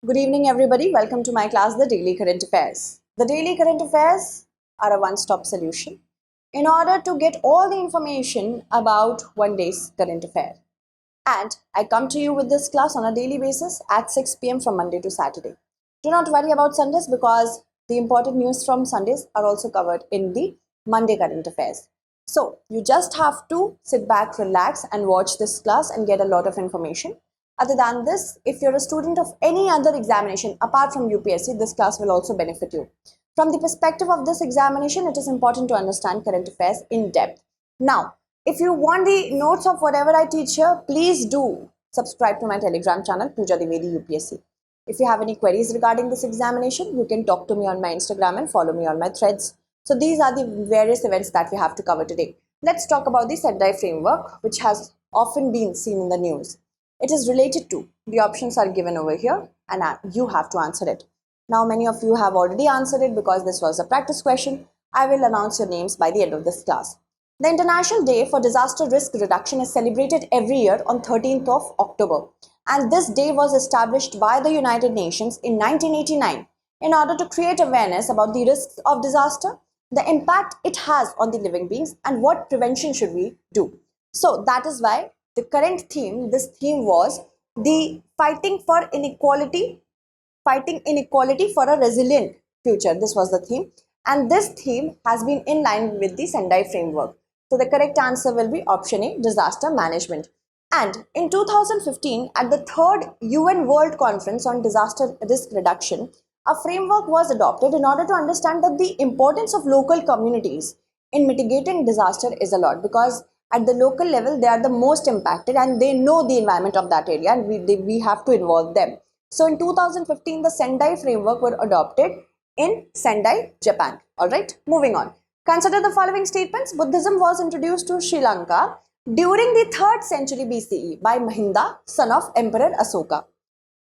Good evening, everybody. Welcome to my class, The Daily Current Affairs. The Daily Current Affairs are a one-stop solution in order to get all the information about one day's current affair. And I come to you with this class on a daily basis at 6 p.m. from Monday to Saturday. Do not worry about Sundays because the important news from Sundays are also covered in the Monday Current Affairs. So you just have to sit back, relax, and watch this class and get a lot of information. Other than this, if you're a student of any other examination apart from UPSC, this class will also benefit you. From the perspective of this examination, it is important to understand current affairs in depth. Now, if you want the notes of whatever I teach here, please do subscribe to my Telegram channel, Pooja Dwivedi UPSC. If you have any queries regarding this examination, you can talk to me on my Instagram and follow me on my threads. So these are the various events that we have to cover today. Let's talk about the Sendai Framework, which has often been seen in the news. It is related to, the options are given over here and you have to answer it. Now many of you have already answered it because this was a practice question. I will announce your names by the end of this class. The International Day for Disaster Risk Reduction is celebrated every year on 13th of October. And this day was established by the United Nations in 1989 in order to create awareness about the risks of disaster, the impact it has on the living beings, and what prevention should we do. So that is why the current theme, this theme was the fighting inequality for a resilient future. This was the theme, and this theme has been in line with the Sendai Framework. So the correct answer will be option A, disaster management. And in 2015, at the third UN World Conference on Disaster Risk Reduction, a framework was adopted in order to understand that the importance of local communities in mitigating disaster is a lot, because at the local level, they are the most impacted and they know the environment of that area, and we have to involve them. So in 2015, the Sendai framework were adopted in Sendai, Japan. All right, moving on. Consider the following statements. Buddhism was introduced to Sri Lanka during the 3rd century BCE by Mahinda, son of Emperor Asoka.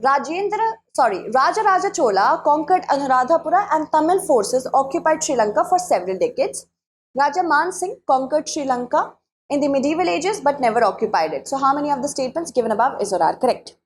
Raja Chola conquered Anuradhapura and Tamil forces occupied Sri Lanka for several decades. Raja Man Singh conquered Sri Lanka in the medieval ages but never occupied it. So how many of the statements given above is or are correct?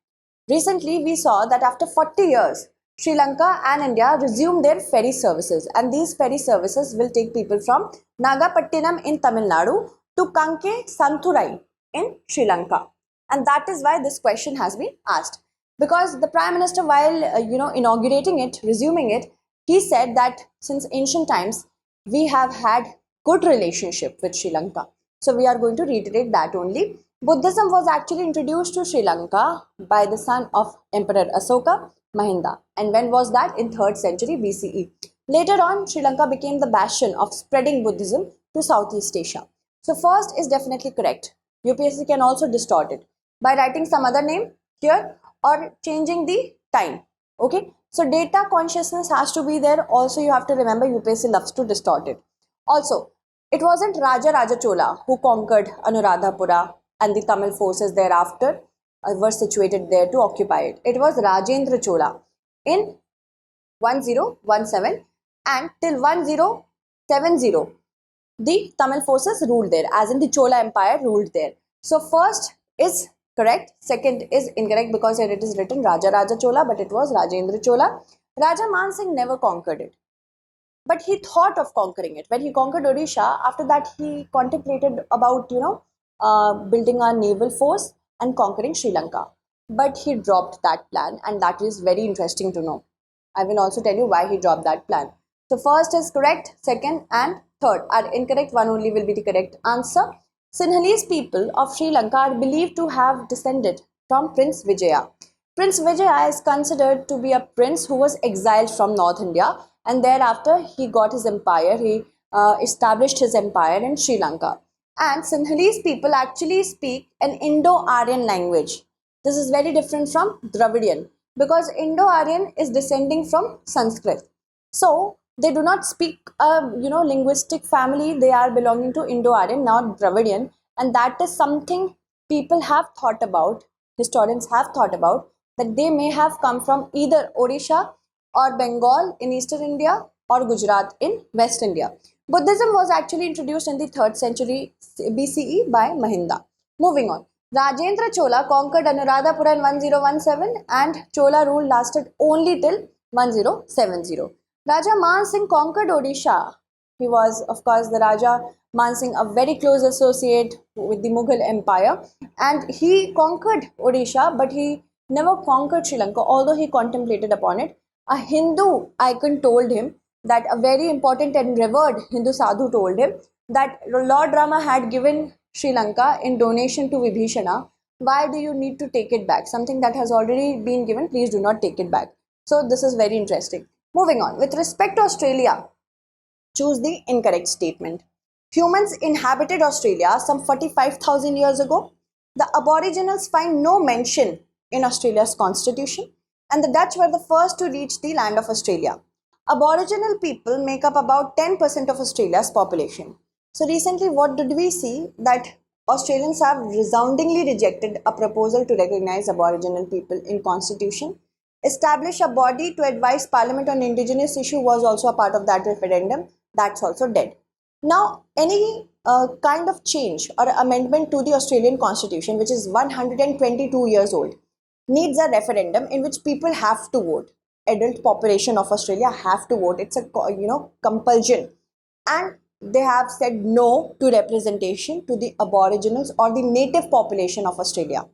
Recently, we saw that after 40 years, Sri Lanka and India resumed their ferry services, and these ferry services will take people from Nagapattinam in Tamil Nadu to Kanke Santhurai in Sri Lanka. And that is why this question has been asked. Because the Prime Minister, while inaugurating it, resuming it, he said that since ancient times, we have had good relationship with Sri Lanka. So we are going to reiterate that only. Buddhism was actually introduced to Sri Lanka by the son of Emperor Asoka, Mahinda. And when was that? In 3rd century BCE. Later on, Sri Lanka became the bastion of spreading Buddhism to Southeast Asia. So first is definitely correct. UPSC can also distort it by writing some other name here or changing the time. Okay. So data consciousness has to be there. Also, you have to remember UPSC loves to distort it. Also, it wasn't Raja Chola who conquered Anuradhapura and the Tamil forces thereafter were situated there to occupy it. It was Rajendra Chola in 1017, and till 1070 the Tamil forces ruled there, as in the Chola Empire ruled there. So first is correct, second is incorrect because here it is written Raja Chola, but it was Rajendra Chola. Raja Man Singh never conquered it, but he thought of conquering it. When he conquered Odisha, after that he contemplated about building a naval force and conquering Sri Lanka, but he dropped that plan, and that is very interesting to know. I will also tell you why he dropped that plan. So first is correct, second and third are incorrect. One only will be the correct answer. Sinhalese people of Sri Lanka are believed to have descended from Prince Vijaya. Prince Vijaya is considered to be a prince who was exiled from North India, and thereafter he got his empire. He established his empire in Sri Lanka. And Sinhalese people actually speak an Indo-Aryan language. This is very different from Dravidian, because Indo-Aryan is descending from Sanskrit. So they do not speak a linguistic family. They are belonging to Indo-Aryan, not Dravidian, and that is something people have thought about. Historians have thought about that they may have come from either Odisha or Bengal in Eastern India or Gujarat in West India. Buddhism was actually introduced in the 3rd century BCE by Mahinda. Moving on. Rajendra Chola conquered Anuradhapura in 1017 and Chola rule lasted only till 1070. Raja Man Singh conquered Odisha. He was, of course, the Raja Man Singh, a very close associate with the Mughal Empire, and he conquered Odisha, but he never conquered Sri Lanka, although he contemplated upon it. A Hindu icon told him that a very important and revered Hindu sadhu told him that Lord Rama had given Sri Lanka in donation to Vibhishana. Why do you need to take it back? Something that has already been given, please do not take it back. So this is very interesting. Moving on, with respect to Australia, choose the incorrect statement. Humans inhabited Australia some 45,000 years ago. The Aboriginals find no mention in Australia's constitution, and the Dutch were the first to reach the land of Australia. Aboriginal people make up about 10% of Australia's population. So recently, what did we see? That Australians have resoundingly rejected a proposal to recognize Aboriginal people in constitution. Establish a body to advise Parliament on Indigenous issue was also a part of that referendum. That's also dead. Now, any kind of change or amendment to the Australian Constitution, which is 122 years old, needs a referendum in which people have to vote. Adult population of Australia have to vote. It's a compulsion, and they have said no to representation to the Aboriginals or the native population of Australia.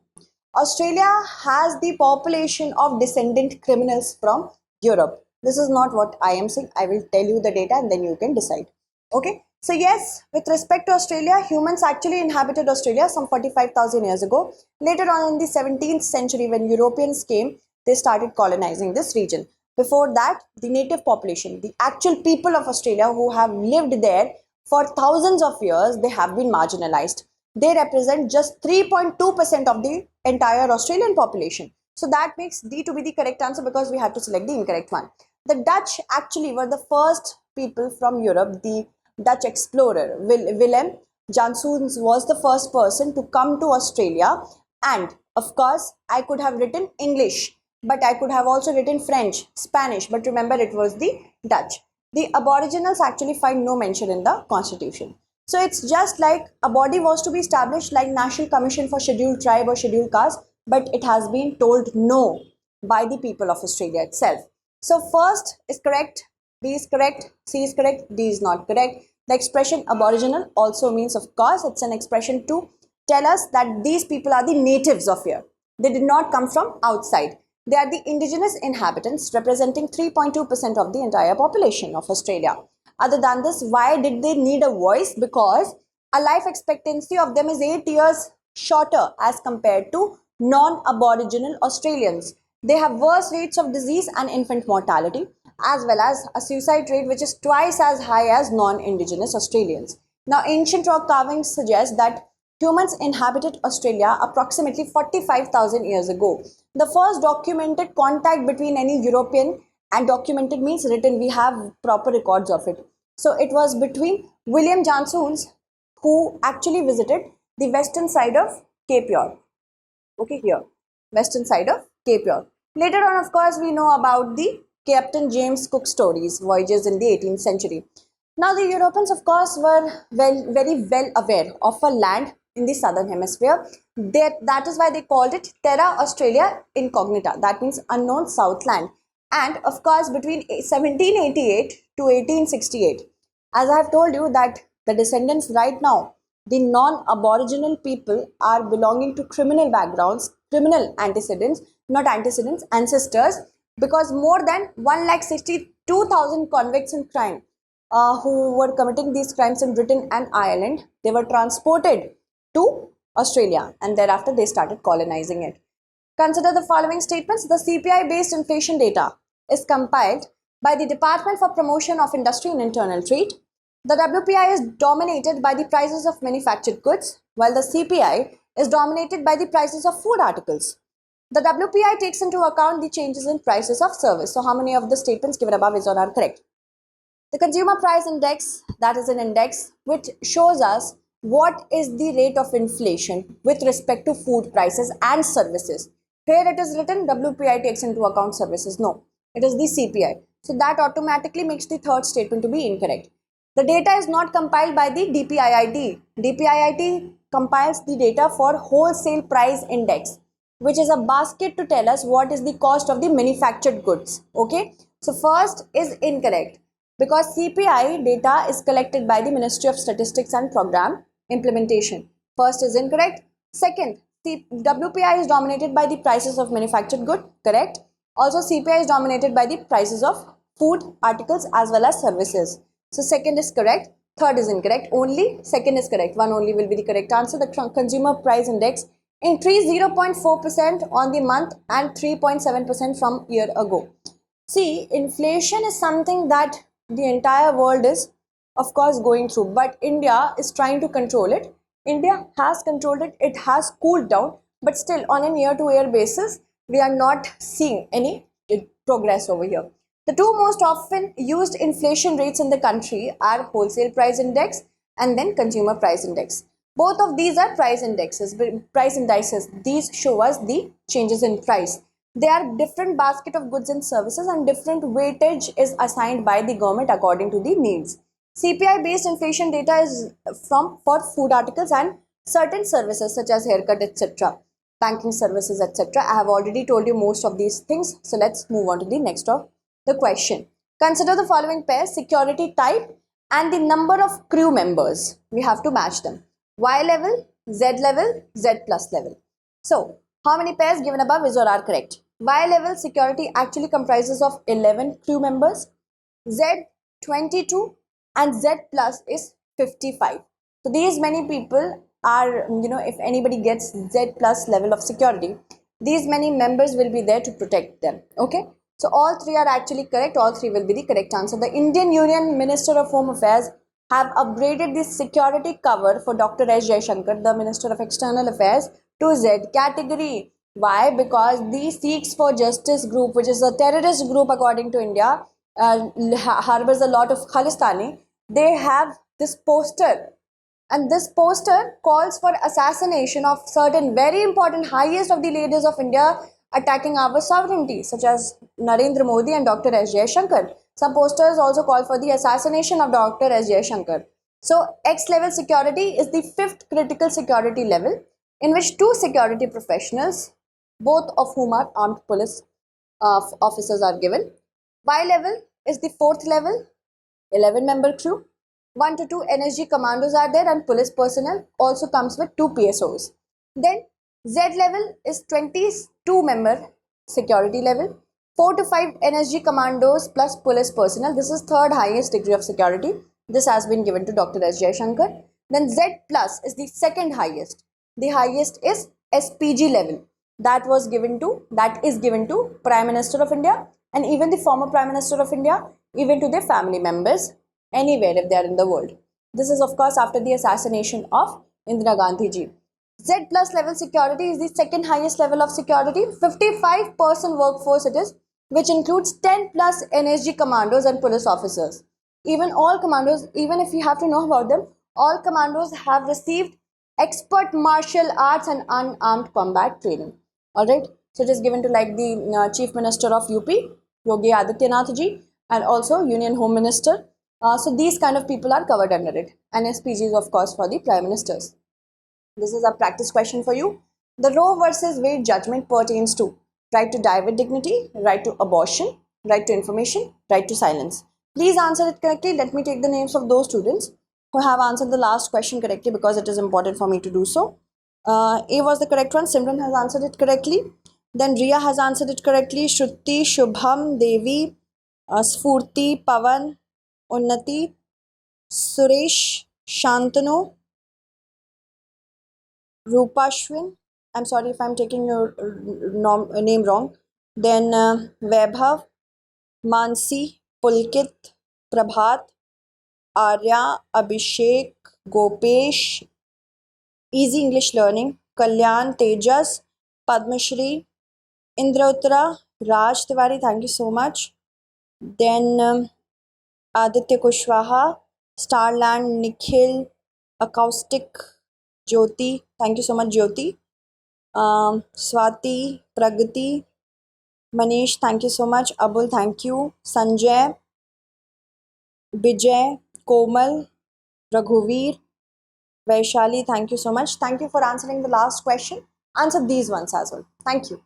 Australia has the population of descendant criminals from Europe. This is not what I am saying. I will tell you the data and then you can decide. Okay. So yes, with respect to Australia, humans actually inhabited Australia some 45,000 years ago. Later on in the 17th century, when Europeans came, they started colonizing this region. Before that, the native population, the actual people of Australia who have lived there for thousands of years, they have been marginalized. They represent just 3.2% of the entire Australian population. So that makes D to be the correct answer because we had to select the incorrect one. The Dutch actually were the first people from Europe. The Dutch explorer Willem Janszoons was the first person to come to Australia, and of course I could have written English, but I could have also written French, Spanish, but remember it was the Dutch. The Aboriginals actually find no mention in the constitution. So it's just like a body was to be established like National Commission for Scheduled Tribe or Scheduled Caste, but it has been told no by the people of Australia itself. So first is correct, B is correct, C is correct, D is not correct. The expression Aboriginal also means, of course, it's an expression to tell us that these people are the natives of here. They did not come from outside. They are the indigenous inhabitants representing 3.2% of the entire population of Australia. Other than this, why did they need a voice? Because a life expectancy of them is 8 years shorter as compared to non-Aboriginal Australians. They have worse rates of disease and infant mortality, as well as a suicide rate which is twice as high as non-Indigenous Australians. Now, ancient rock carvings suggest that humans inhabited Australia approximately 45,000 years ago. The first documented contact between any European, and documented means written, we have proper records of it. So it was between William Janszoons, who actually visited the western side of Cape York. Okay, here, western side of Cape York. Later on, of course, we know about the Captain James Cook stories, voyages in the 18th century. Now, the Europeans, of course, were very well aware of a land in the southern hemisphere. That is why they called it Terra Australia Incognita. That means unknown Southland. And of course, between 1788 to 1868, as I have told you that the descendants right now, the non-Aboriginal people are belonging to criminal backgrounds, criminal antecedents, not antecedents, ancestors, because more than 1,62,000 convicts in crime who were committing these crimes in Britain and Ireland, they were transported to Australia and thereafter they started colonizing it. Consider the following statements. The CPI-based inflation data is compiled by the Department for Promotion of Industry and Internal Trade. The WPI is dominated by the prices of manufactured goods, while the CPI is dominated by the prices of food articles. The WPI takes into account the changes in prices of service. So, how many of the statements given above are correct? The Consumer Price Index, that is an index which shows us what is the rate of inflation with respect to food prices and services. Here it is written WPI takes into account services. No, it is the CPI. So that automatically makes the third statement to be incorrect. The data is not compiled by the DPIIT. DPIIT compiles the data for wholesale price index, which is a basket to tell us what is the cost of the manufactured goods. Okay, so first is incorrect because CPI data is collected by the Ministry of Statistics and Program Implementation. First is incorrect. Second, the WPI is dominated by the prices of manufactured good. Correct. Also, CPI is dominated by the prices of food articles as well as services. So second is correct. Third is incorrect. Only second is correct. One only will be the correct answer. The consumer price index increased 0.4% on the month and 3.7% from year ago. See, inflation is something that the entire world is, of course, going through, but India is trying to control it. India has controlled it, it has cooled down, but still on a year-to-year basis, we are not seeing any progress over here. The two most often used inflation rates in the country are wholesale price index and then consumer price index. Both of these are price indices. These show us the changes in price. They are different basket of goods and services and different weightage is assigned by the government according to the needs. CPI based inflation data is for food articles and certain services such as haircut, etc., banking services, etc. I have already told you most of these things. So let's move on to the next of the question. Consider the following pairs: security type and the number of crew members. We have to match them. Y level, Z level, Z plus level. So how many pairs given above is or are correct? Y level security actually comprises of 11 crew members, Z 22 and Z plus is 55. So these many people are, if anybody gets Z plus level of security, these many members will be there to protect them. Okay. So all three are actually correct. All three will be the correct answer. The Indian Union Minister of Home Affairs have upgraded the security cover for Dr. S. Jaishankar, the Minister of External Affairs, to Z category. Why? Because the Sikhs for Justice group, which is a terrorist group according to India, harbors a lot of Khalistani. They have this poster, and this poster calls for assassination of certain very important highest of the leaders of India attacking our sovereignty, such as Narendra Modi and Dr. S. Jaishankar. Some posters also call for the assassination of Dr. S. Jaishankar. So X level security is the fifth critical security level in which two security professionals, both of whom are armed police officers, are given. Y level is the fourth level, 11-member crew. 1 to 2 NSG commandos are there and police personnel also comes with 2 PSOs. Then Z level is 22-member security level. 4 to 5 NSG commandos plus police personnel. This is third highest degree of security. This has been given to Dr. S. Jaishankar. Then Z plus is the second highest. The highest is SPG level. That is given to Prime Minister of India and even the former Prime Minister of India, even to their family members, anywhere if they are in the world. This is of course after the assassination of Indira Gandhi ji. Z plus level security is the second highest level of security. 55% workforce it is, which includes 10 plus NSG commandos and police officers. Even all commandos, even if you have to know about them, all commandos have received expert martial arts and unarmed combat training. Alright, so it is given to like the Chief Minister of UP, Yogi Adityanath ji, and also Union Home Minister. So these kind of people are covered under it. And SPG is of course for the Prime Ministers. This is a practice question for you. The Roe versus Wade judgment pertains to right to die with dignity, right to abortion, right to information, right to silence. Please answer it correctly. Let me take the names of those students who have answered the last question correctly because it is important for me to do so. A was the correct one. Simran has answered it correctly. Then Riya has answered it correctly. Shruti, Shubham, Devi, Sfurti, Pavan, Unnati, Suresh, Shantanu, Rupashwin. I'm sorry if I'm taking your name wrong. Then Vaibhav, Mansi, Pulkit, Prabhat, Arya, Abhishek, Gopesh, Easy English Learning, Kalyan, Tejas, Padmashri, Indrauttara, Raj Tiwari, thank you so much. Then Aditya Kushwaha, Starland, Nikhil, Acoustic, Jyoti, thank you so much Jyoti. Swati, Pragati, Manish, thank you so much. Abul, thank you. Sanjay, Vijay, Komal, Raghuveer, Vaishali, thank you so much. Thank you for answering the last question. Answer these ones as well. Thank you.